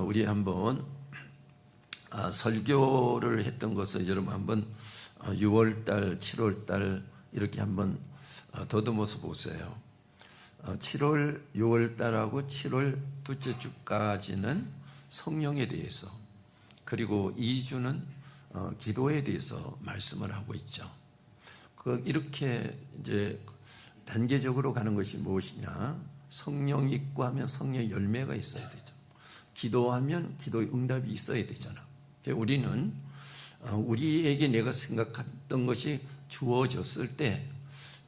우리 한번 설교를 했던 것을 여러분 한번 6월달, 7월달 이렇게 한번 더듬어서 보세요. 7월, 6월달하고 7월 둘째 주까지는 성령에 대해서, 그리고 2주는 기도에 대해서 말씀을 하고 있죠. 이렇게 이제 단계적으로 가는 것이 무엇이냐? 성령 있고 하면 성령의 열매가 있어야 되죠. 기도하면 기도의 응답이 있어야 되잖아. 우리는 우리에게 내가 생각했던 것이 주어졌을 때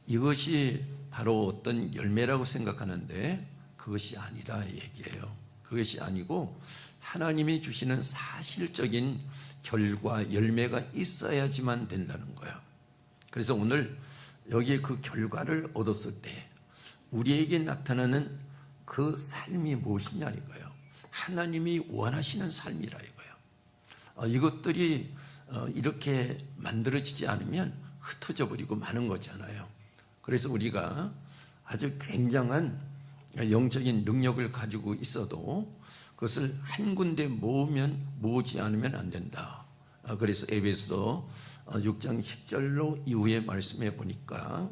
이것이 바로 어떤 열매라고 생각하는데 그것이 아니라 얘기예요. 그것이 아니고 하나님이 주시는 사실적인 결과, 열매가 있어야지만 된다는 거야. 그래서 오늘 여기에 그 결과를 얻었을 때 우리에게 나타나는 그 삶이 무엇이냐 이거예요. 하나님이 원하시는 삶이라 이거예요. 이것들이 이렇게 만들어지지 않으면 흩어져 버리고 마는 거잖아요. 그래서 우리가 아주 굉장한 영적인 능력을 가지고 있어도 그것을 한 군데 모으지 않으면 안 된다. 그래서 에베소 6장 10절로 이후에 말씀해 보니까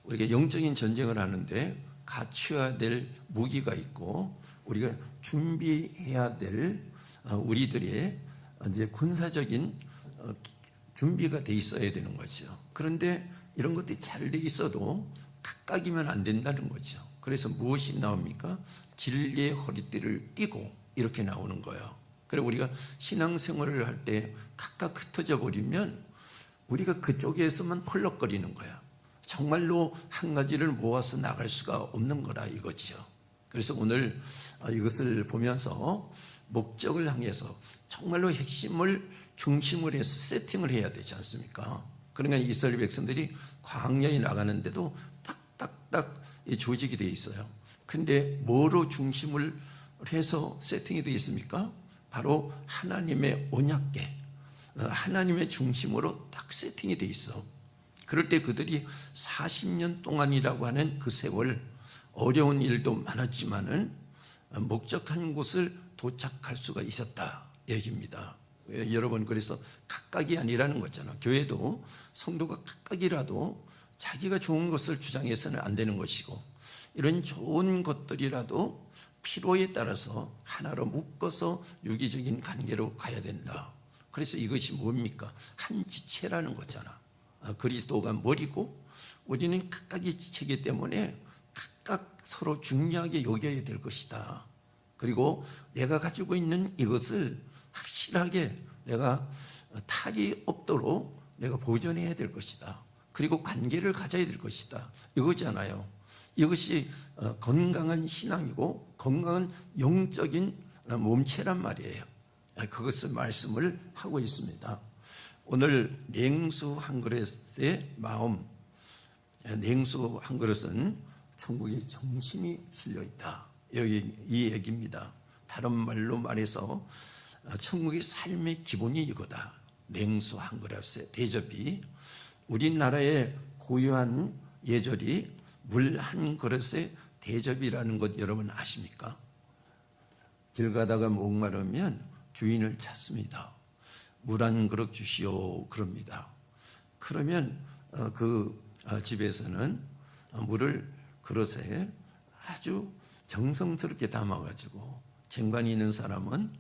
우리가 영적인 전쟁을 하는데 갖춰야 될 무기가 있고 우리가 준비해야 될 우리들의 이제 군사적인 준비가 돼 있어야 되는 거죠. 그런데 이런 것들이 잘 돼 있어도 각각이면 안 된다는 거죠. 그래서 무엇이 나옵니까? 진리의 허리띠를 띠고 이렇게 나오는 거예요. 그리고 우리가 신앙생활을 할 때 각각 흩어져 버리면 우리가 그쪽에서만 펄럭거리는 거야. 정말로 한 가지를 모아서 나갈 수가 없는 거라 이거죠. 그래서 오늘 이것을 보면서 목적을 향해서 정말로 핵심을 중심으로 해서 세팅을 해야 되지 않습니까? 그러니까 이스라엘 백성들이 광야에 나가는데도 딱딱딱 조직이 되어 있어요. 근데 뭐로 중심을 해서 세팅이 되어 있습니까? 바로 하나님의 언약궤, 하나님의 중심으로 딱 세팅이 되어 있어. 그럴 때 그들이 40년 동안이라고 하는 그 세월, 어려운 일도 많았지만은 목적한 곳을 도착할 수가 있었다 얘기입니다. 여러분, 그래서 각각이 아니라는 거잖아. 교회도 성도가 각각이라도 자기가 좋은 것을 주장해서는 안 되는 것이고, 이런 좋은 것들이라도 필요에 따라서 하나로 묶어서 유기적인 관계로 가야 된다. 그래서 이것이 뭡니까? 한 지체라는 거잖아. 그리스도가 머리고 우리는 각각의 지체이기 때문에 각각 서로 중요하게 여겨야 될 것이다. 그리고 내가 가지고 있는 이것을 확실하게 내가 탈이 없도록 내가 보존해야 될 것이다. 그리고 관계를 가져야 될 것이다. 이거잖아요. 이것이 건강한 신앙이고 건강한 영적인 몸체란 말이에요. 그것을 말씀을 하고 있습니다. 오늘 냉수 한 그릇의 마음, 냉수 한 그릇은 천국의 정신이 실려 있다. 여기 이 얘기입니다. 다른 말로 말해서 천국의 삶의 기본이 이거다. 냉수 한 그릇의 대접이, 우리나라의 고유한 예절이 물 한 그릇의 대접이라는 것 여러분 아십니까? 길 가다가 목마르면 주인을 찾습니다. 물 한 그릇 주시오 그럽니다. 그러면 그 집에서는 물을 그릇에 아주 정성스럽게 담아가지고 쟁반이 있는 사람은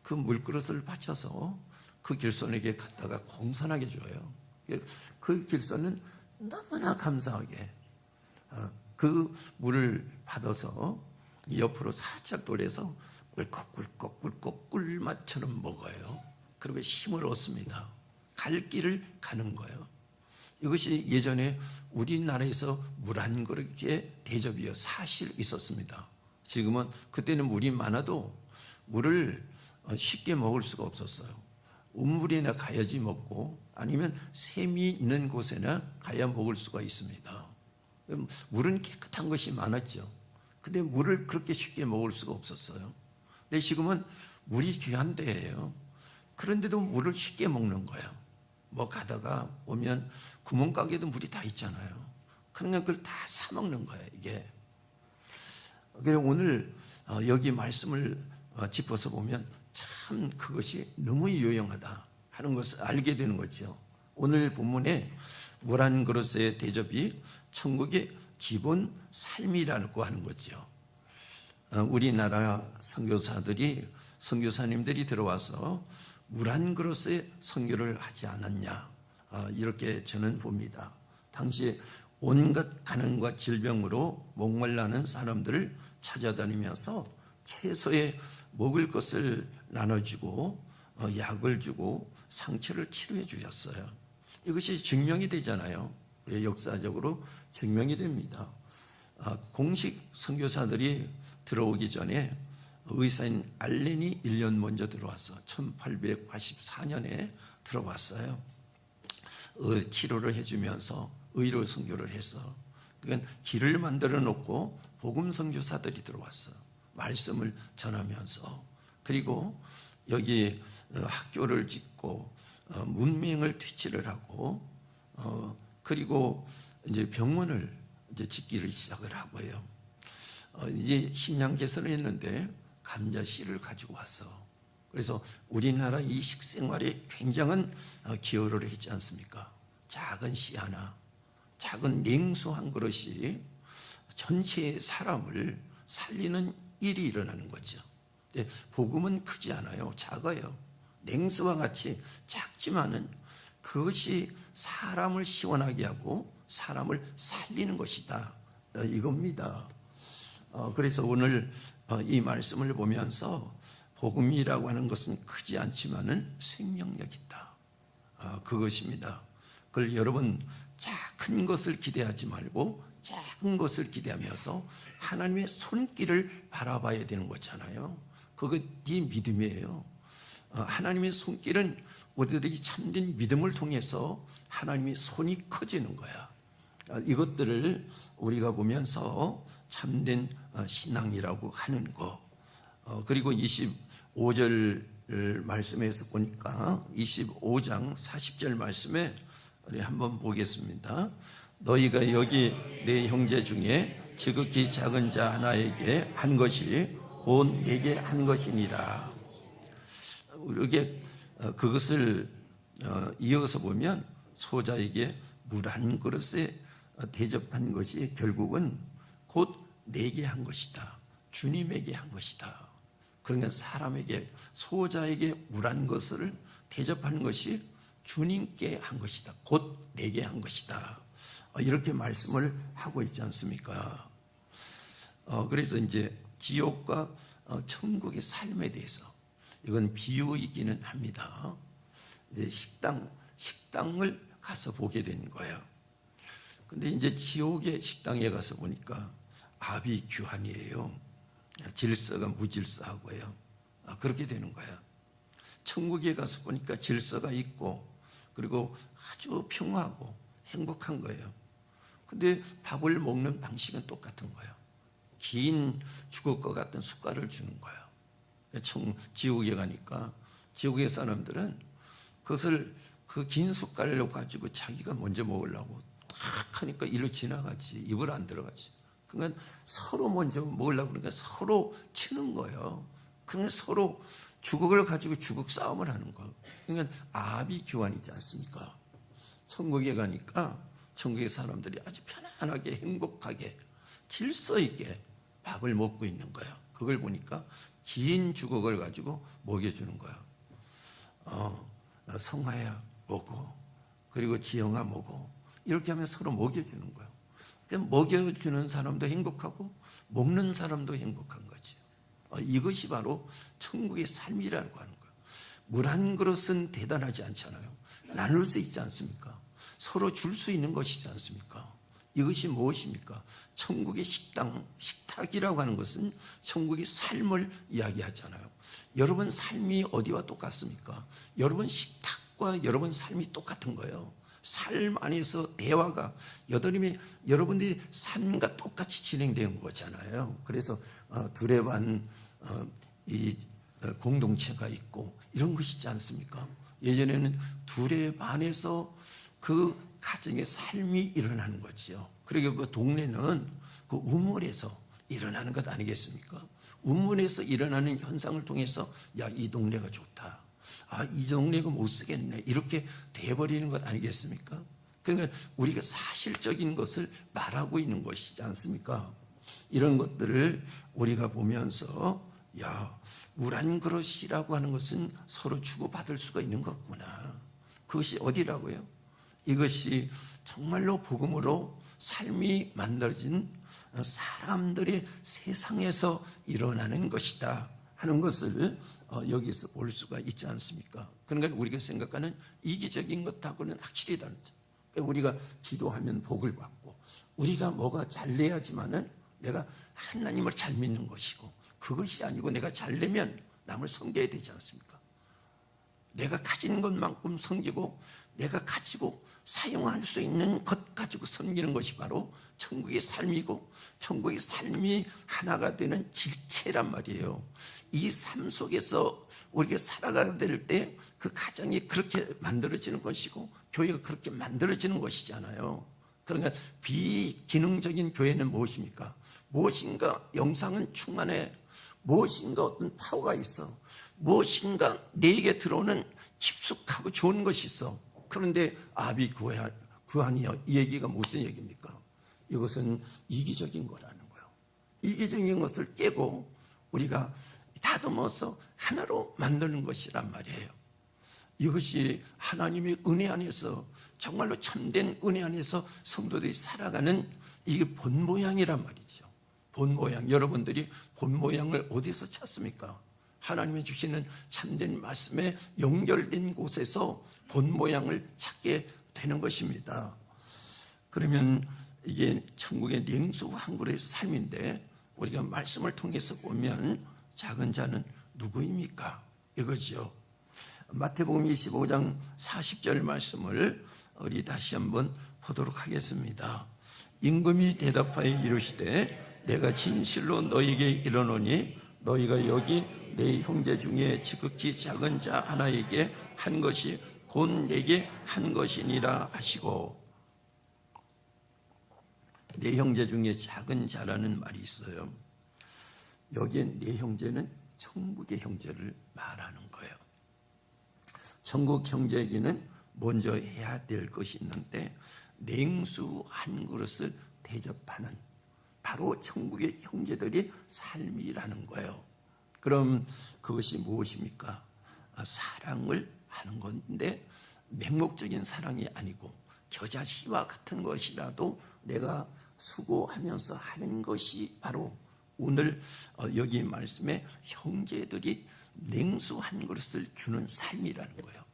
그 물그릇을 받쳐서 그 길손에게 갖다가 공손하게 줘요. 그 길손은 너무나 감사하게 그 물을 받아서 옆으로 살짝 돌려서 꿀꺽꿀꺽꿀꺽 꿀맛처럼 먹어요. 그리고 힘을 얻습니다. 갈 길을 가는 거예요. 이것이 예전에 우리나라에서 물 한 그릇의 대접이요 사실 있었습니다. 지금은 그때는 물이 많아도 물을 쉽게 먹을 수가 없었어요. 우물이나 가야지 먹고 아니면 샘이 있는 곳에나 가야 먹을 수가 있습니다. 물은 깨끗한 것이 많았죠. 근데 물을 그렇게 쉽게 먹을 수가 없었어요. 근데 지금은 물이 귀한 데예요. 그런데도 물을 쉽게 먹는 거예요. 뭐 가다가 오면 구멍가게도 물이 다 있잖아요. 그러니까 그걸 다 사 먹는 거예요, 이게. 그래서 오늘 여기 말씀을 짚어서 보면 참 그것이 너무 유용하다 하는 것을 알게 되는 거죠. 오늘 본문에 물 한 그릇의 대접이 천국의 기본 삶이라고 하는 거죠. 우리나라 선교사님들이 들어와서 물 한 그릇의 선교를 하지 않았냐, 이렇게 저는 봅니다. 당시에 온갖 가난과 질병으로 목말라는 사람들을 찾아다니면서 채소에 먹을 것을 나눠주고 약을 주고 상처를 치료해 주셨어요. 이것이 증명이 되잖아요. 역사적으로 증명이 됩니다. 공식 선교사들이 들어오기 전에 의사인 알렌이 1년 먼저 들어와서 1884년에 들어왔어요. 치료를 해주면서 의료 선교를 해서, 그러니까 길을 만들어 놓고 복음 선교사들이 들어왔어. 말씀을 전하면서, 그리고 여기 학교를 짓고 문명을 퇴치를 하고, 그리고 이제 병원을 이제 짓기를 시작을 하고요. 이제 식량 개선을 했는데 감자 씨를 가지고 왔어. 그래서 우리나라 이 식생활에 굉장한 기여를 했지 않습니까? 작은 씨 하나, 작은 냉수 한 그릇이 전체의 사람을 살리는 일이 일어나는 거죠. 복음은 크지 않아요. 작아요. 냉수와 같이 작지만은 그것이 사람을 시원하게 하고 사람을 살리는 것이다, 이겁니다. 그래서 오늘 이 말씀을 보면서 복음이라고 하는 것은 크지 않지만은 생명력 있다, 그것입니다. 그걸 여러분 큰 것을 기대하지 말고 작은 것을 기대하면서 하나님의 손길을 바라봐야 되는 거잖아요. 그것이 믿음이에요. 하나님의 손길은 우리들이 참된 믿음을 통해서 하나님의 손이 커지는 거야. 이것들을 우리가 보면서 참된 신앙이라고 하는 거. 그리고 25절 말씀에서 보니까 25장 40절 말씀에 우리 한번 보겠습니다. 너희가 여기 내 형제 중에 지극히 작은 자 하나에게 한 것이 곧 내게 한 것이니라. 우리에게 그것을 이어서 보면 소자에게 물 한 그릇에 대접한 것이 결국은 곧 내게 한 것이다, 주님에게 한 것이다. 그러니까 사람에게, 소자에게 물 한 것을 대접하는 것이 주님께 한 것이다, 곧 내게 한 것이다, 이렇게 말씀을 하고 있지 않습니까? 그래서 이제 지옥과 천국의 삶에 대해서, 이건 비유이기는 합니다. 이제 식당을 가서 보게 된 거예요. 근데 이제 지옥의 식당에 가서 보니까 아비규환이에요. 질서가 무질서하고요. 그렇게 되는 거야. 천국에 가서 보니까 질서가 있고, 그리고 아주 평화하고 행복한 거예요. 근데 밥을 먹는 방식은 똑같은 거예요. 긴 죽을 것 같은 숟갈을 주는 거예요. 지옥에 가니까 지옥의 사람들은 그것을 그 긴 숟갈로 가지고 자기가 먼저 먹으려고 탁 하니까 이리로 지나가지, 입을 안 들어가지. 그러니까 서로 먼저 먹으려고 그러니까 서로 치는 거예요. 그러니까 서로 주걱을 가지고 주걱 싸움을 하는 거예요. 그러니까 아비규환이지 않습니까? 천국에 가니까 천국의 사람들이 아주 편안하게 행복하게 질서 있게 밥을 먹고 있는 거예요. 그걸 보니까 긴 주걱을 가지고 먹여주는 거예요. 성화야 먹어, 그리고 지영아 먹어, 이렇게 하면 서로 먹여주는 거예요. 그러니까 먹여주는 사람도 행복하고 먹는 사람도 행복한 거지. 이것이 바로 천국의 삶이라고 하는 거예요. 물 한 그릇은 대단하지 않잖아요. 나눌 수 있지 않습니까? 서로 줄 수 있는 것이지 않습니까? 이것이 무엇입니까? 천국의 식탁이라고 하는 것은 천국의 삶을 이야기하잖아요. 여러분 삶이 어디와 똑같습니까? 여러분 식탁과 여러분 삶이 똑같은 거예요. 삶 안에서 대화가 여러분들이 삶과 똑같이 진행되는 거잖아요. 그래서 두레반 이 공동체가 있고 이런 것이지 않습니까? 예전에는 두레반에서 그 가정의 삶이 일어나는 거지요. 그리고 그 동네는 그 우물에서 일어나는 것 아니겠습니까? 운문에서 일어나는 현상을 통해서 야, 이 동네가 좋다. 아, 이 동네가 못 쓰겠네. 이렇게 돼버리는 것 아니겠습니까? 그러니까 우리가 사실적인 것을 말하고 있는 것이지 않습니까? 이런 것들을 우리가 보면서 야, 물 한 그릇이라고 하는 것은 서로 주고받을 수가 있는 거구나. 그것이 어디라고요? 이것이 정말로 복음으로 삶이 만들어진 사람들의 세상에서 일어나는 것이다 하는 것을 여기서 볼 수가 있지 않습니까? 그러니까 우리가 생각하는 이기적인 것하고는 확실히 다르죠. 우리가 기도하면 복을 받고 우리가 뭐가 잘 돼야지만은 내가 하나님을 잘 믿는 것이고, 그것이 아니고 내가 잘 되면 남을 섬겨야 되지 않습니까? 내가 가진 것만큼 섬기고 내가 가지고 사용할 수 있는 것 가지고 섬기는 것이 바로 천국의 삶이고, 천국의 삶이 하나가 되는 질체란 말이에요. 이 삶 속에서 우리가 살아가게 될 때 그 가정이 그렇게 만들어지는 것이고 교회가 그렇게 만들어지는 것이잖아요. 그러니까 비기능적인 교회는 무엇입니까? 무엇인가 영상은 충만해, 무엇인가 어떤 파워가 있어, 무엇인가 내게 들어오는 깊숙하고 좋은 것이 있어. 그런데 아비 구하니여, 이 얘기가 무슨 얘기입니까? 이것은 이기적인 거라는 거예요. 이기적인 것을 깨고 우리가 다듬어서 하나로 만드는 것이란 말이에요. 이것이 하나님의 은혜 안에서, 정말로 참된 은혜 안에서 성도들이 살아가는 이게 본 모양이란 말이죠. 본 모양. 여러분들이 본 모양을 어디서 찾습니까? 하나님이 주시는 참된 말씀에 연결된 곳에서 본 모양을 찾게 되는 것입니다. 그러면 이게 천국의 냉수 한 그릇의 삶인데, 우리가 말씀을 통해서 보면 작은 자는 누구입니까? 이거죠. 마태복음 25장 40절 말씀을 우리 다시 한번 보도록 하겠습니다. 임금이 대답하여 이르시되 내가 진실로 너희에게 이르노니 너희가 여기 내 형제 중에 지극히 작은 자 하나에게 한 것이 곧 내게 한 것이니라 하시고, 내 형제 중에 작은 자라는 말이 있어요. 여기에 내 형제는 천국의 형제를 말하는 거예요. 천국 형제에게는 먼저 해야 될 것이 있는데, 냉수 한 그릇을 대접하는 바로 천국의 형제들의 삶이라는 거예요. 그럼 그것이 무엇입니까? 사랑을 하는 건데, 맹목적인 사랑이 아니고 겨자씨와 같은 것이라도 내가 수고하면서 하는 것이 바로 오늘 여기 말씀에 형제들이 냉수 한 그릇을 주는 삶이라는 거예요.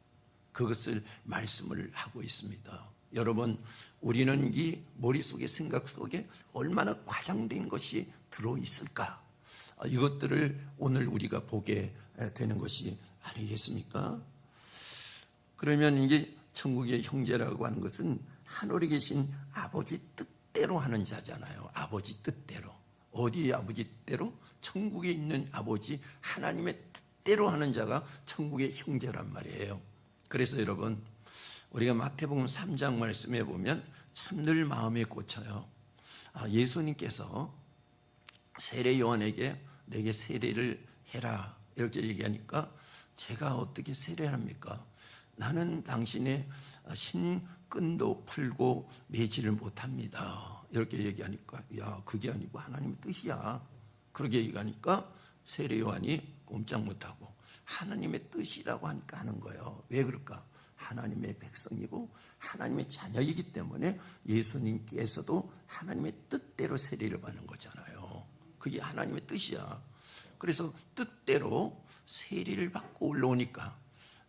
그것을 말씀을 하고 있습니다. 여러분, 우리는 이 머릿속에, 생각 속에 얼마나 과장된 것이 들어있을까? 이것들을 오늘 우리가 보게 되는 것이 아니겠습니까? 그러면 이게 천국의 형제라고 하는 것은 하늘에 계신 아버지 뜻대로 하는 자잖아요. 아버지 뜻대로. 어디의 아버지 뜻대로? 천국에 있는 아버지 하나님의 뜻대로 하는 자가 천국의 형제란 말이에요. 그래서 여러분, 우리가 마태복음 3장 말씀에 보면 참 늘 마음에 꽂혀요. 예수님께서 세례 요한에게 내게 세례를 해라 이렇게 얘기하니까, 제가 어떻게 세례를 합니까? 나는 당신의 신끈도 풀고 매지를 못합니다. 이렇게 얘기하니까, 야, 그게 아니고 하나님의 뜻이야. 그렇게 얘기하니까 세례 요한이 꼼짝 못하고 하나님의 뜻이라고 하니까 하는 거예요. 왜 그럴까? 하나님의 백성이고 하나님의 자녀이기 때문에 예수님께서도 하나님의 뜻대로 세례를 받는 거잖아요. 그게 하나님의 뜻이야. 그래서 뜻대로 세례를 받고 올라오니까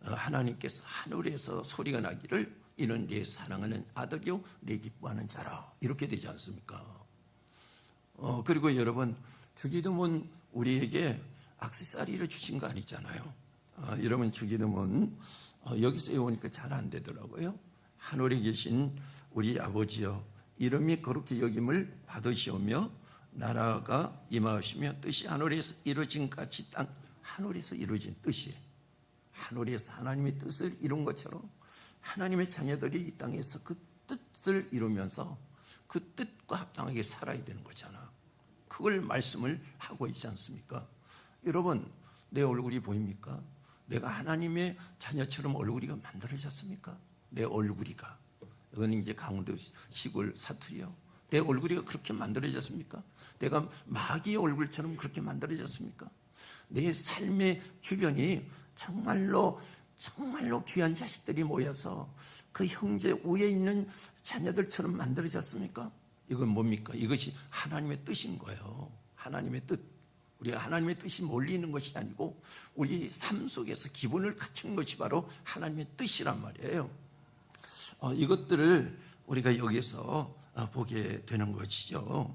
하나님께서 하늘에서 소리가 나기를 이는 내 사랑하는 아들이요 내 기뻐하는 자라, 이렇게 되지 않습니까? 그리고 여러분, 주기도문 우리에게 액세서리를 주신 거 아니잖아요. 여러분, 주기도문 여기서 외우니까 잘 안 되더라고요. 하늘에 계신 우리 아버지여, 이름이 거룩히 여김을 받으시오며 나라가 임하시며 뜻이 하늘에서 이루어진 같이 땅, 하늘에서 이루어진 뜻이에요. 하늘에서 하나님의 뜻을 이룬 것처럼 하나님의 자녀들이 이 땅에서 그 뜻을 이루면서 그 뜻과 합당하게 살아야 되는 거잖아. 그걸 말씀을 하고 있지 않습니까? 여러분, 내 얼굴이 보입니까? 내가 하나님의 자녀처럼 얼굴이가 만들어졌습니까? 내 얼굴이가. 이건 이제 강원도 시골 사투리요. 내 얼굴이가 그렇게 만들어졌습니까? 내가 마귀의 얼굴처럼 그렇게 만들어졌습니까? 내 삶의 주변이 정말로 귀한 자식들이 모여서 그 형제 위에 있는 자녀들처럼 만들어졌습니까? 이건 뭡니까? 이것이 하나님의 뜻인 거예요. 하나님의 뜻. 우리가 하나님의 뜻이 멀리 있는 것이 아니고 우리 삶 속에서 기본을 갖춘 것이 바로 하나님의 뜻이란 말이에요. 이것들을 우리가 여기서 보게 되는 것이죠.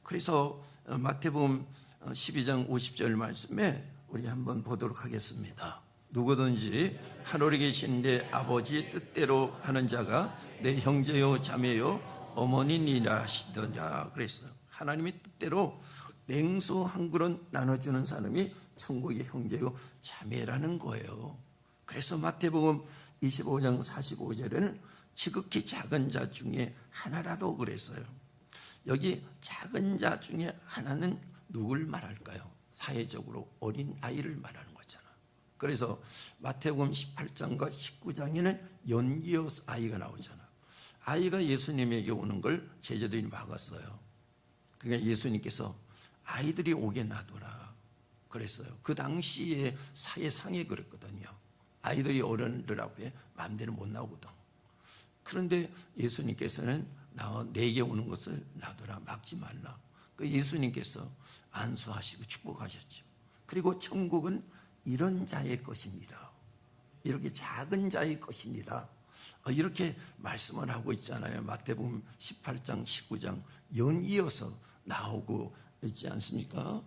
그래서 마태복음 12장 50절 말씀에 우리 한번 보도록 하겠습니다. 누구든지 하늘에 계신 내 아버지의 뜻대로 하는 자가 내 형제요 자매요 어머니니라 하시더냐 그랬어요. 하나님의 뜻대로 냉수 한 그릇 나눠주는 사람이 천국의 형제요 자매라는 거예요. 그래서 마태복음 25장 45절에는 지극히 작은 자 중에 하나라도 그랬어요. 여기 작은 자 중에 하나는 누굴 말할까요? 사회적으로 어린 아이를 말하는 거잖아. 그래서 마태복음 18장과 19장에는 연기어서 아이가 나오잖아. 아이가 예수님에게 오는 걸 제자들이 막았어요. 그러니까 예수님께서 아이들이 오게 놔둬라 그랬어요. 그 당시에 사회상이 그랬거든요. 아이들이 어른들 앞에 마음대로 못 나오거든. 그런데 예수님께서는 내게 오는 것을 놔둬라, 막지 말라. 그 예수님께서 안수하시고 축복하셨죠. 그리고 천국은 이런 자의 것입니다. 이렇게 작은 자의 것이니라. 이렇게 말씀을 하고 있잖아요. 마태복음 18장, 19장 연이어서 나오고 있지 않습니까?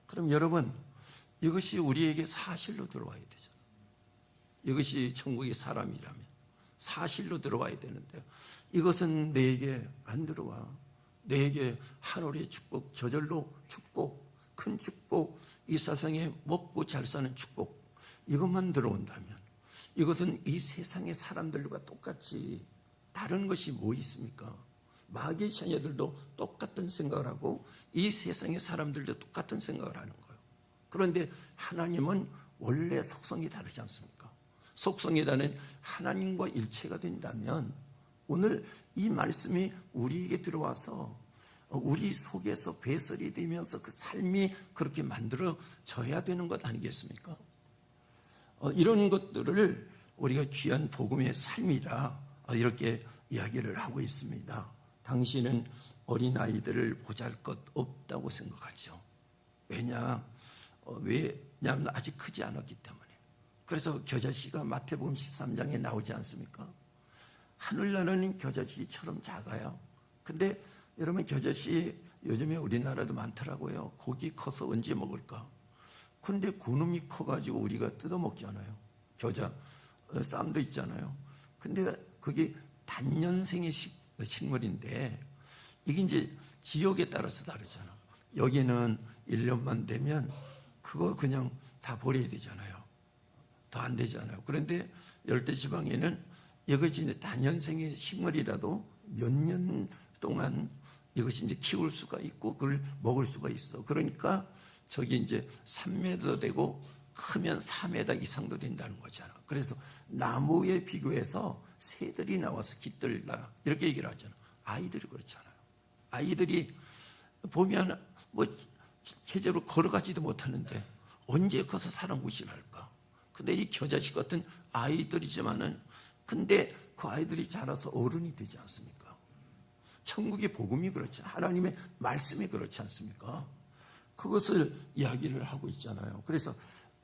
그럼 여러분, 이것이 우리에게 사실로 들어와야 되잖아요. 이것이 천국의 사람이라면 사실로 들어와야 되는데 이것은 내게 안 들어와. 내게 하늘의 축복, 저절로 축복, 큰 축복, 이 세상에 먹고 잘 사는 축복, 이것만 들어온다면 이것은 이 세상의 사람들과 똑같이 다른 것이 뭐 있습니까? 마귀의 자녀들도 똑같은 생각을 하고 이 세상의 사람들도 똑같은 생각을 하는 거예요. 그런데 하나님은 원래 속성이 다르지 않습니까? 속성이 다른 하나님과 일체가 된다면 오늘 이 말씀이 우리에게 들어와서 우리 속에서 배설이 되면서 그 삶이 그렇게 만들어져야 되는 것 아니겠습니까? 이런 것들을 우리가 귀한 복음의 삶이라 이렇게 이야기를 하고 있습니다. 당신은 어린아이들을 보잘것 없다고 생각하죠. 왜냐하면 아직 크지 않았기 때문에. 그래서 겨자씨가 마태복음 13장에 나오지 않습니까? 하늘나라는 겨자씨처럼 작아요. 근데 여러분, 겨자씨 요즘에 우리나라도 많더라고요. 고기 커서 언제 먹을까? 근데 그놈이 커가지고 우리가 뜯어먹잖아요. 겨자 쌈도 있잖아요. 근데 그게 단년생의 식물인데 이게 이제 지역에 따라서 다르잖아. 여기는 1년만 되면 그거 그냥 다 버려야 되잖아요. 더 안 되잖아요. 그런데 열대지방에는 이것이 이제 단년생의 식물이라도 몇 년 동안 이것이 이제 키울 수가 있고 그걸 먹을 수가 있어. 그러니까 저기 이제 3m 되고 크면 4m 이상도 된다는 거잖아. 그래서 나무에 비교해서 새들이 나와서 깃들다 이렇게 얘기를 하잖아. 아이들이 그렇잖아요. 아이들이 보면 뭐 제대로 걸어가지도 못하는데 언제 커서 사람 무시할까? 근데 이 겨자씨 같은 아이들이지만은 근데 그 아이들이 자라서 어른이 되지 않습니까? 천국의 복음이 그렇죠. 하나님의 말씀이 그렇지 않습니까? 그것을 이야기를 하고 있잖아요. 그래서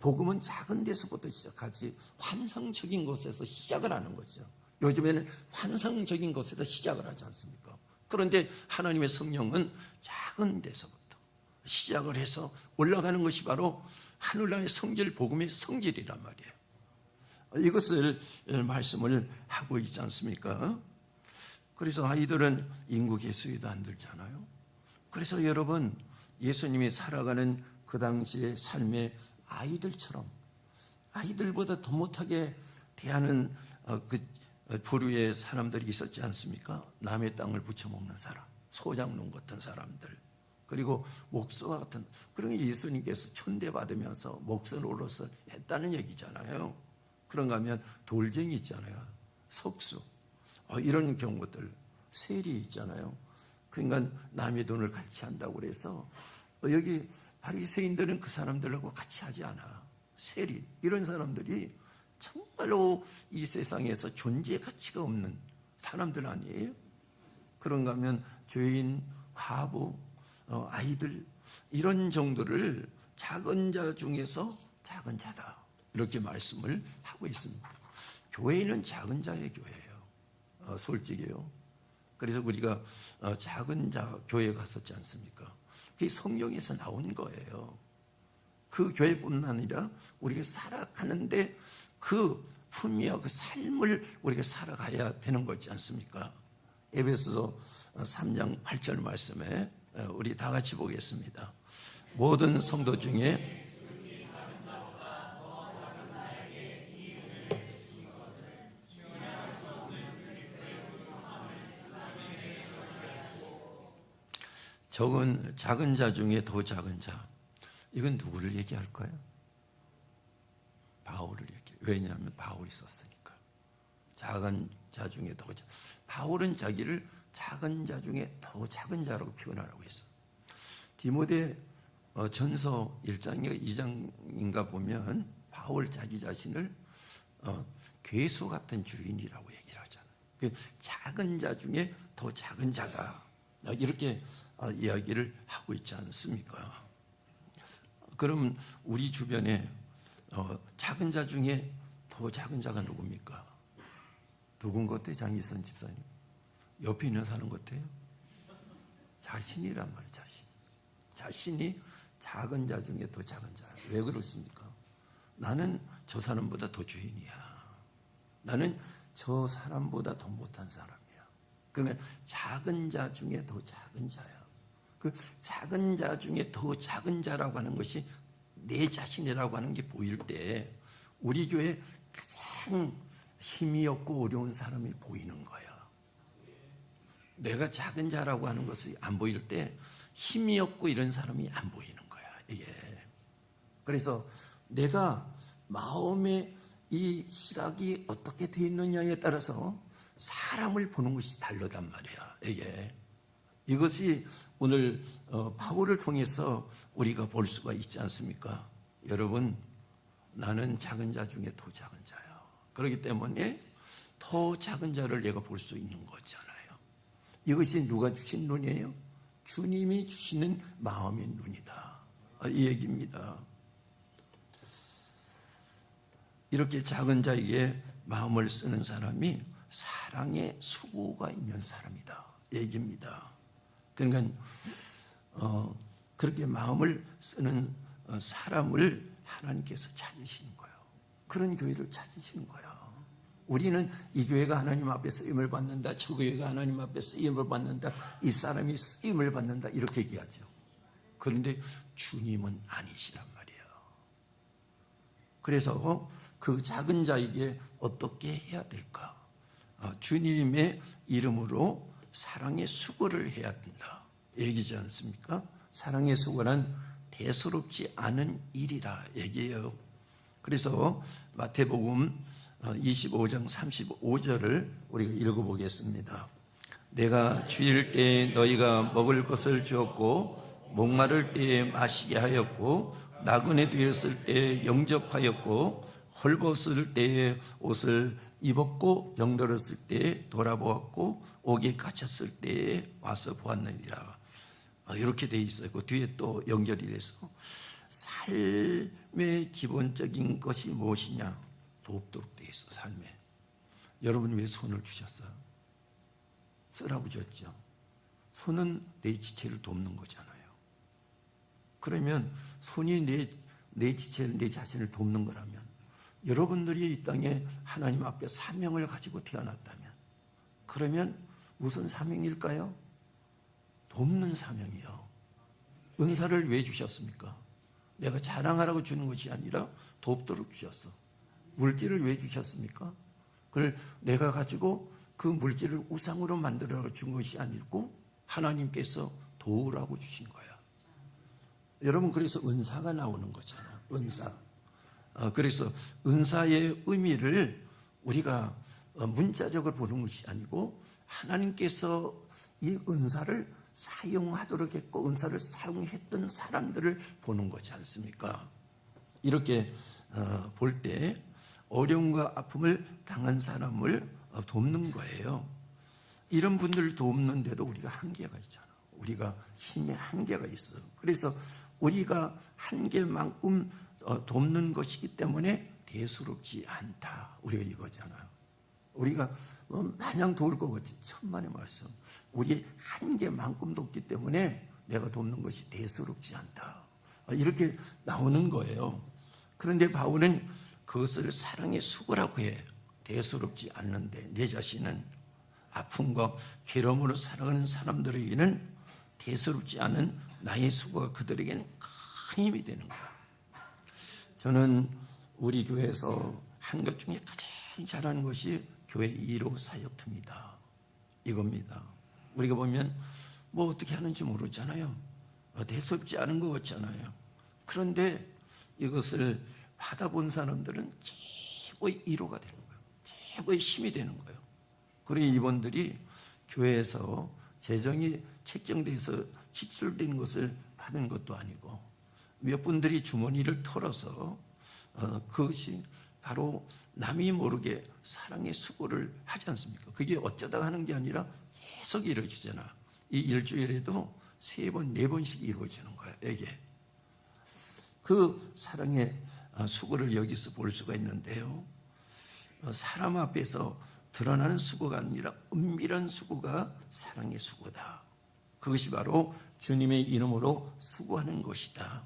복음은 작은 데서부터 시작하지 환상적인 것에서 시작을 하는 거죠. 요즘에는 환상적인 것에서 시작을 하지 않습니까? 그런데 하나님의 성령은 작은 데서부터 시작을 해서 올라가는 것이 바로 하늘나라의 성질, 복음의 성질이란 말이에요. 이것을 말씀을 하고 있지 않습니까? 그래서 아이들은 인구 계수에도 안 들잖아요. 그래서 여러분, 예수님이 살아가는 그 당시의 삶의 아이들처럼 아이들보다 더 못하게 대하는 그 부류의 사람들이 있었지 않습니까? 남의 땅을 부쳐먹는 사람, 소장농 같은 사람들, 그리고 목수와 같은 그런 예수님께서 천대받으면서 목수 노릇을 했다는 얘기잖아요. 그런가 하면 돌쟁이 있잖아요. 석수 이런 경우들 세리 있잖아요. 그러니까 남의 돈을 같이 한다고 그래서 여기 바리새인들은 그 사람들하고 같이 하지 않아. 세리 이런 사람들이 정말로 이 세상에서 존재 가치가 없는 사람들 아니에요? 그런가 하면 죄인, 과부, 아이들 이런 정도를 작은 자 중에서 작은 자다 이렇게 말씀을 하고 있습니다. 교회는 작은 자의 교회예요. 솔직히요. 그래서 우리가 작은 자 교회 갔었지 않습니까? 그게 성경에서 나온 거예요. 그 교회뿐만 아니라 우리가 살아가는데 그 품위와 그 삶을 우리가 살아가야 되는 거지 않습니까? 에베소서 3장 8절 말씀에 우리 다 같이 보겠습니다. 모든 성도 중에 작은 자 중에 더 작은 자, 이건 누구를 얘기할까요? 바울을 얘기해요. 왜냐하면 바울이 썼으니까. 작은 자 중에 더 작은 자. 바울은 자기를 작은 자 중에 더 작은 자라고 표현하라고 했어. 디모데 전서 1장인가 2장인가 보면 바울 자기 자신을 괴수 같은 주인이라고 얘기를 하잖아요. 작은 자 중에 더 작은 자다. 이렇게 이야기를 하고 있지 않습니까? 그럼 우리 주변에 작은 자 중에 더 작은 자가 누굽니까? 누군 것 같아요? 장기선 집사님 옆에 있는 사람 같아요? 자신이란 말이에요. 자신이 작은 자 중에 더 작은 자. 왜 그렇습니까? 나는 저 사람보다 더 주인이야. 나는 저 사람보다 더 못한 사람이야. 그러면 작은 자 중에 더 작은 자야. 그 작은 자 중에 더 작은 자라고 하는 것이 내 자신이라고 하는 게 보일 때 우리 교회 가장 힘이 없고 어려운 사람이 보이는 거야. 내가 작은 자라고 하는 것이 안 보일 때 힘이 없고 이런 사람이 안 보이는 거야. 이게. 그래서 내가 마음의 이 시각이 어떻게 돼 있느냐에 따라서 사람을 보는 것이 다르단 말이야. 이것이 오늘 바울을 통해서 우리가 볼 수가 있지 않습니까? 여러분, 나는 작은 자 중에 더 작은 자야. 그렇기 때문에 더 작은 자를 내가 볼 수 있는 거잖아요. 이것이 누가 주신 눈이에요? 주님이 주시는 마음의 눈이다. 이 얘기입니다. 이렇게 작은 자에게 마음을 쓰는 사람이 사랑의 수고가 있는 사람이다. 얘기입니다. 그러니까 그렇게 마음을 쓰는 사람을 하나님께서 찾으시는 거예요. 그런 교회를 찾으시는 거예요. 우리는 이 교회가 하나님 앞에 쓰임을 받는다, 저 교회가 하나님 앞에 쓰임을 받는다, 이 사람이 쓰임을 받는다 이렇게 얘기하죠. 그런데 주님은 아니시란 말이에요. 그래서 그 작은 자에게 어떻게 해야 될까? 주님의 이름으로 사랑의 수고를 해야 된다 얘기지 않습니까? 사랑의 수고란 대수롭지 않은 일이라 얘기해요. 그래서 마태복음 25장 35절을 우리가 읽어보겠습니다. 내가 주일 때에 너희가 먹을 것을 주었고 목마를 때에 마시게 하였고 나그네 되었을 때에 영접하였고 헐벗을 때에 옷을 입었고 병들었을 때에 돌아보았고 옥에 갇혔을 때에 와서 보았느니라. 이렇게 돼 있어요. 그 뒤에 또 연결이 돼서 삶의 기본적인 것이 무엇이냐 돕도록 돼 있어. 삶에. 여러분 왜 손을 주셨어요? 쓰라고 줬죠. 손은 내 지체를 돕는 거잖아요. 그러면 손이 내 지체를, 내 자신을 돕는 거라면 여러분들이 이 땅에 하나님 앞에 사명을 가지고 태어났다면 그러면 무슨 사명일까요? 돕는 사명이요. 은사를 왜 주셨습니까? 내가 자랑하라고 주는 것이 아니라 돕도록 주셨어. 물질을 왜 주셨습니까? 그걸 내가 가지고 그 물질을 우상으로 만들어 준 것이 아니고 하나님께서 도우라고 주신 거야. 여러분, 그래서 은사가 나오는 거잖아요. 은사. 그래서 은사의 의미를 우리가 문자적으로 보는 것이 아니고 하나님께서 이 은사를 사용하도록 했고 은사를 사용했던 사람들을 보는 거지 않습니까? 이렇게 볼 때 어려움과 아픔을 당한 사람을 돕는 거예요. 이런 분들을 돕는데도 우리가 한계가 있잖아. 우리가 힘의 한계가 있어. 그래서 우리가 한계만큼 돕는 것이기 때문에 대수롭지 않다. 우리가 이거잖아요. 우리가 마냥 도울 것 같지. 천만의 말씀. 우리의 한계만큼 돕기 때문에 내가 돕는 것이 대수롭지 않다. 이렇게 나오는 거예요. 그런데 바울은 그것을 사랑의 수고라고 해. 대수롭지 않는데 내 자신은 아픔과 괴로움으로 살아가는 사람들에게는 대수롭지 않은 나의 수고가 그들에게는 큰 힘이 되는 거야. 저는 우리 교회에서 한 것 중에 가장 잘하는 것이 교회 1호 사역투입니다. 이겁니다. 우리가 보면 뭐 어떻게 하는지 모르잖아요. 대수롭지 않은 것 같잖아요. 그런데 이것을 받아본 사람들은 최고의 1호가 되는 거예요. 최고의 힘이 되는 거예요. 그리고 이분들이 교회에서 재정이 책정돼서 지출된 것을 받은 것도 아니고 몇 분들이 주머니를 털어서 그것이 바로 남이 모르게 사랑의 수고를 하지 않습니까? 그게 어쩌다가 하는 게 아니라 계속 이루어지잖아. 이 일주일에도 3번, 4번씩 이루어지는 거야. 이게 그 사랑의 수고를 여기서 볼 수가 있는데요. 사람 앞에서 드러나는 수고가 아니라 은밀한 수고가 사랑의 수고다. 그것이 바로 주님의 이름으로 수고하는 것이다.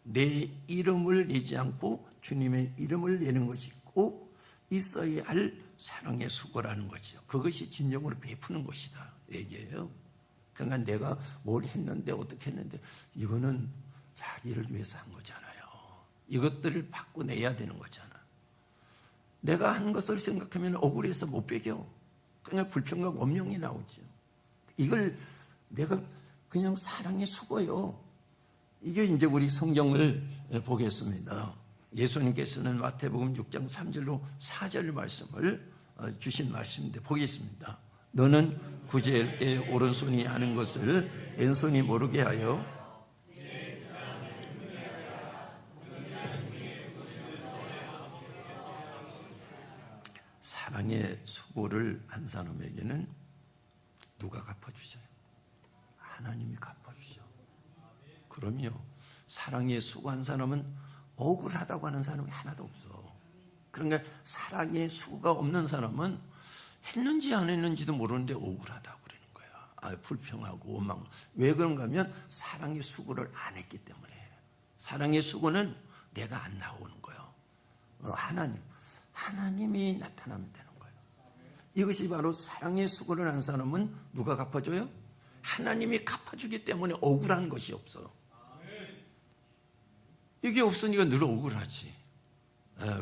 내 이름을 내지 않고 주님의 이름을 내는 것이 꼭 있어야 할 사랑의 수고라는 거죠. 그것이 진정으로 베푸는 것이다. 얘기예요. 그러니까 내가 뭘 했는데 어떻게 했는데 이거는 자기를 위해서 한 거잖아요. 이것들을 바꿔내야 되는 거잖아. 내가 한 것을 생각하면 억울해서 못 배겨. 그냥 불평과 원명이 나오죠. 이걸 내가 그냥 사랑의 수고요. 이게 이제 우리 성경을 보겠습니다. 예수님께서는 마태복음 6장 3절로 4절 말씀을 주신 말씀인데 보겠습니다. 너는 구제할 때 오른손이 하는 것을 왼손이 모르게 하여 사랑의 수고를 한 사람에게는 누가 갚아주셔요? 하나님이 갚아주셔. 그럼요. 사랑의 수고한 사람은 억울하다고 하는 사람이 하나도 없어. 그러니까 사랑의 수고가 없는 사람은 했는지 안 했는지도 모르는데 억울하다고 그러는 거야. 불평하고 원망. 왜 그런가 하면 사랑의 수고를 안 했기 때문에. 사랑의 수고는 내가 안 나오는 거예요. 하나님이 나타나면 되는 거예요. 이것이 바로 사랑의 수고를 한 사람은 누가 갚아줘요? 하나님이 갚아주기 때문에 억울한 것이 없어. 이게 없으니까 늘 억울하지.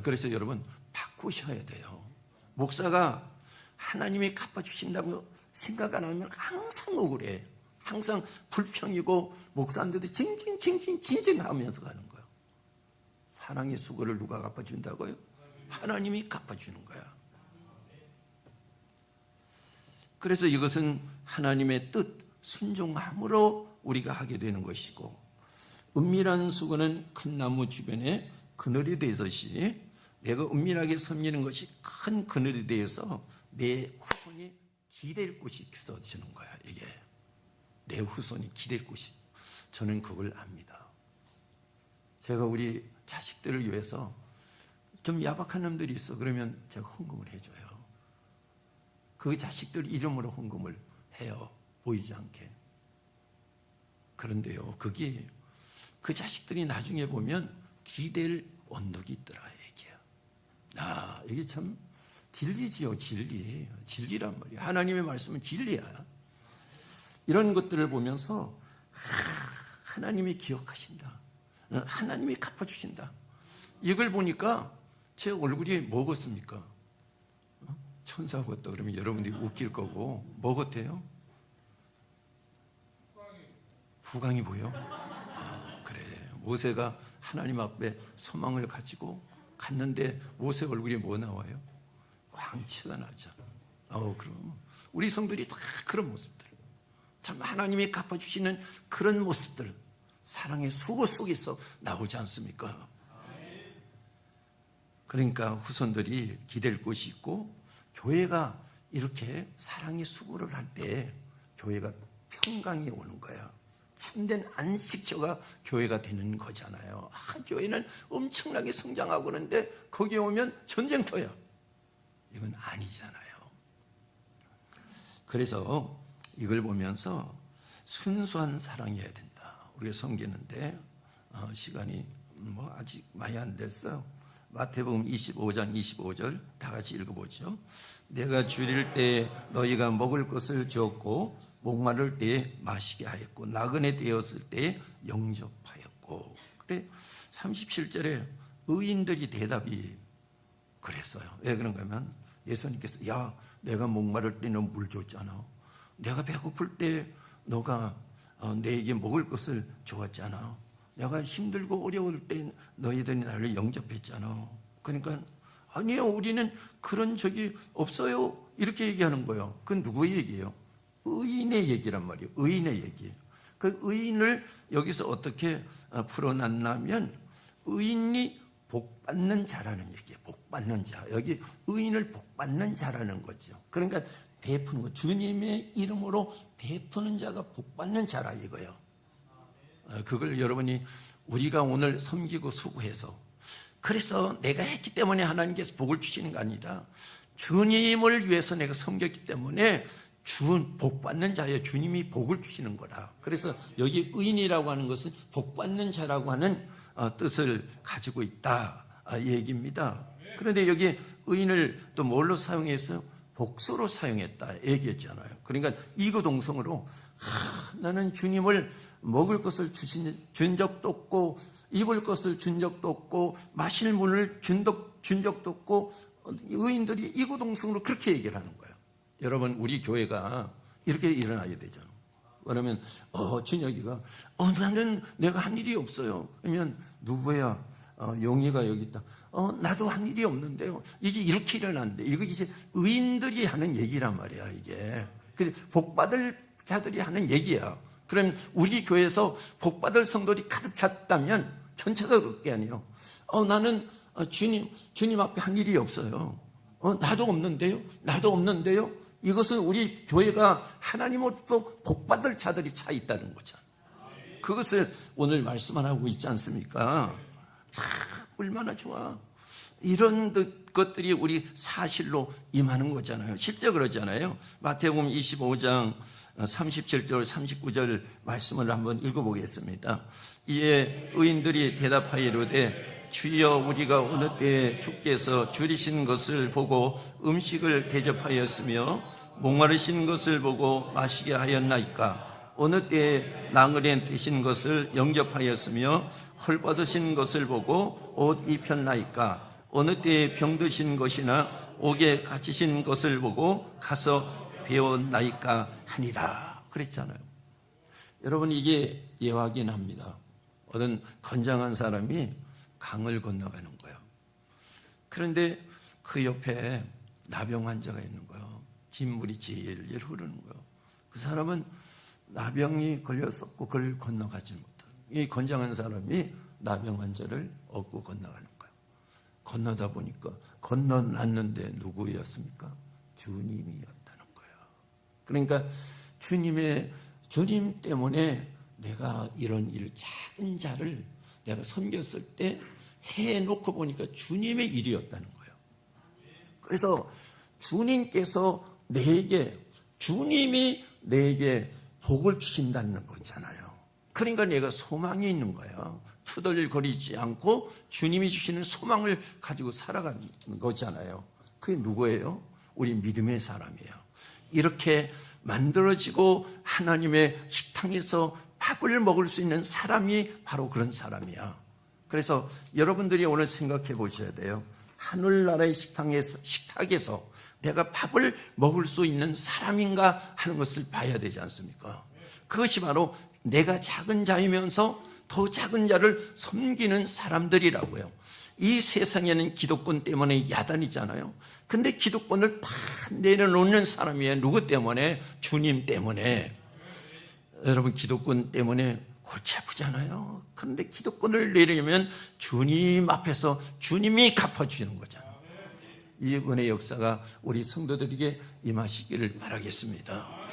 그래서 여러분 바꾸셔야 돼요. 목사가 하나님이 갚아주신다고 생각 안 하면 항상 억울해. 항상 불평이고 목사인데도 징징하면서 가는 거예요. 사랑의 수고를 누가 갚아준다고요? 하나님이 갚아주는 거야. 그래서 이것은 하나님의 뜻, 순종함으로 우리가 하게 되는 것이고 은밀한 수고는 큰 나무 주변에 그늘이 되듯이 내가 은밀하게 섬기는 것이 큰 그늘이 되어서 내 후손이 기댈 곳이 주어지는 거야. 이게 내 후손이 기댈 곳이. 저는 그걸 압니다. 제가 우리 자식들을 위해서 좀 야박한 놈들이 있어. 그러면 제가 헌금을 해줘요. 그 자식들 이름으로 헌금을 해요. 보이지 않게. 그런데요, 그게 그 자식들이 나중에 보면 기댈 언덕이 있더라. 얘기야. 이게 참 진리지요. 진리란 말이야. 하나님의 말씀은 진리야. 이런 것들을 보면서 하나님이 기억하신다. 하나님이 갚아주신다. 이걸 보니까 제 얼굴이 뭐 같습니까? 천사 같다 그러면 여러분들이 웃길 거고 뭐 같아요? 후광이 보여? 그래. 모세가 하나님 앞에 소망을 가지고 갔는데 모세 얼굴에 뭐 나와요? 광채가 나잖아. 그럼 우리 성들이 다 그런 모습들, 참 하나님이 갚아주시는 그런 모습들, 사랑의 수고 속에서 나오지 않습니까? 그러니까 후손들이 기댈 곳이 있고, 교회가 이렇게 사랑의 수고를 할 때 교회가 평강이 오는 거야. 참된 안식처가 교회가 되는 거잖아요. 교회는 엄청나게 성장하고 그러는데 거기에 오면 전쟁터야. 이건 아니잖아요. 그래서 이걸 보면서 순수한 사랑이어야 된다. 우리가 섬기는데 시간이 아직 많이 안 됐어요. 마태복음 25장 25절 다 같이 읽어보죠. 내가 줄일 때 너희가 먹을 것을 주었고, 목마를 때에 마시게 하였고, 나그네 되었을 때에 영접하였고. 그래 37절에 의인들이 대답이 그랬어요. 왜 그런가 하면 예수님께서 야, 내가 목마를 때 너 물 줬잖아. 내가 배고플 때 너가 내게 먹을 것을 주었잖아. 내가 힘들고 어려울 때 너희들이 나를 영접했잖아. 그러니까 아니요, 우리는 그런 적이 없어요, 이렇게 얘기하는 거예요. 그건 누구의 얘기예요? 의인의 얘기란 말이에요. 의인의 얘기. 그 의인을 여기서 어떻게 풀어놨냐면 의인이 복받는 자라는 얘기예요. 복받는 자. 여기 의인을 복받는 자라는 거죠. 그러니까 베푸는 거, 주님의 이름으로 베푸는 자가 복받는 자라 이거예요. 그걸 여러분이 우리가 오늘 섬기고 수고해서, 그래서 내가 했기 때문에 하나님께서 복을 주시는 게 아니라 주님을 위해서 내가 섬겼기 때문에 복받는 자여 주님이 복을 주시는 거라. 그래서 여기 의인이라고 하는 것은 복받는 자라고 하는 뜻을 가지고 있다 얘기입니다. 그런데 여기 의인을 또 뭘로 사용해서 복수로 사용했다 얘기했잖아요. 그러니까 이구동성으로 나는 주님을 먹을 것을 준 적도 없고, 입을 것을 준 적도 없고, 마실 물을 준 적도 없고, 의인들이 이구동성으로 그렇게 얘기를 하는 거예요. 여러분, 우리 교회가 이렇게 일어나야 되잖아요. 그러면 준혁이가 나는 내가 한 일이 없어요. 그러면 누구야? 용이가 여기 있다. 나도 한 일이 없는데요. 이게 이렇게 일어났는데, 이거 이제 의인들이 하는 얘기란 말이야, 이게. 복받을 자들이 하는 얘기야. 그럼 우리 교회에서 복받을 성도들이 가득 찼다면 전체가 그렇게 아니에요. 나는 주님 앞에 한 일이 없어요. 나도 없는데요. 이것은 우리 교회가 하나님으로부터 복받을 자들이 차 있다는 거죠. 그것을 오늘 말씀만 하고 있지 않습니까? 얼마나 좋아. 이런 것들이 우리 사실로 임하는 거잖아요. 실제 그러잖아요. 마태복음 25장 37절 39절 말씀을 한번 읽어보겠습니다. 이에 의인들이 대답하여 이르되 주여, 우리가 어느 때에 주께서 줄이신 것을 보고 음식을 대접하였으며 목마르신 것을 보고 마시게 하였나이까? 어느 때에 나그네 되신 것을 영접하였으며 헐벗으신 것을 보고 옷 입혔나이까? 어느 때에 병드신 것이나 옥에 갇히신 것을 보고 가서 배웠나이까 하니라 그랬잖아요. 여러분, 이게 예화긴 합니다. 어떤 건장한 사람이 강을 건너가는 거예요. 그런데 그 옆에 나병 환자가 있는 거예요. 진물이 질질 흐르는 거예요. 그 사람은 나병이 걸렸었고 그걸 건너가지 못해요. 이 건장한 사람이 나병 환자를 업고 건너가는 거예요. 건너다 보니까 건너놨는데 누구였습니까? 주님이었다는 거예요. 그러니까 주님 때문에 내가 이런 작은 자를 내가 섬겼을 때 해놓고 보니까 주님의 일이었다는 거예요. 그래서 주님이 내게 복을 주신다는 거잖아요. 그러니까 내가 소망이 있는 거예요. 투덜거리지 않고 주님이 주시는 소망을 가지고 살아가는 거잖아요. 그게 누구예요? 우리 믿음의 사람이에요. 이렇게 만들어지고 하나님의 식탁에서 밥을 먹을 수 있는 사람이 바로 그런 사람이야. 그래서 여러분들이 오늘 생각해 보셔야 돼요. 하늘나라의 식탁에서 내가 밥을 먹을 수 있는 사람인가 하는 것을 봐야 되지 않습니까? 그것이 바로 내가 작은 자이면서 더 작은 자를 섬기는 사람들이라고요. 이 세상에는 기득권 때문에 야단이잖아요. 근데 기득권을 다 내려놓는 사람이에요. 누구 때문에? 주님 때문에. 여러분, 기득권 때문에 골치 아프잖아요. 그런데 기득권을 내리면 주님 앞에서 주님이 갚아주시는 거잖아요. 이 은혜의 역사가 우리 성도들에게 임하시기를 바라겠습니다.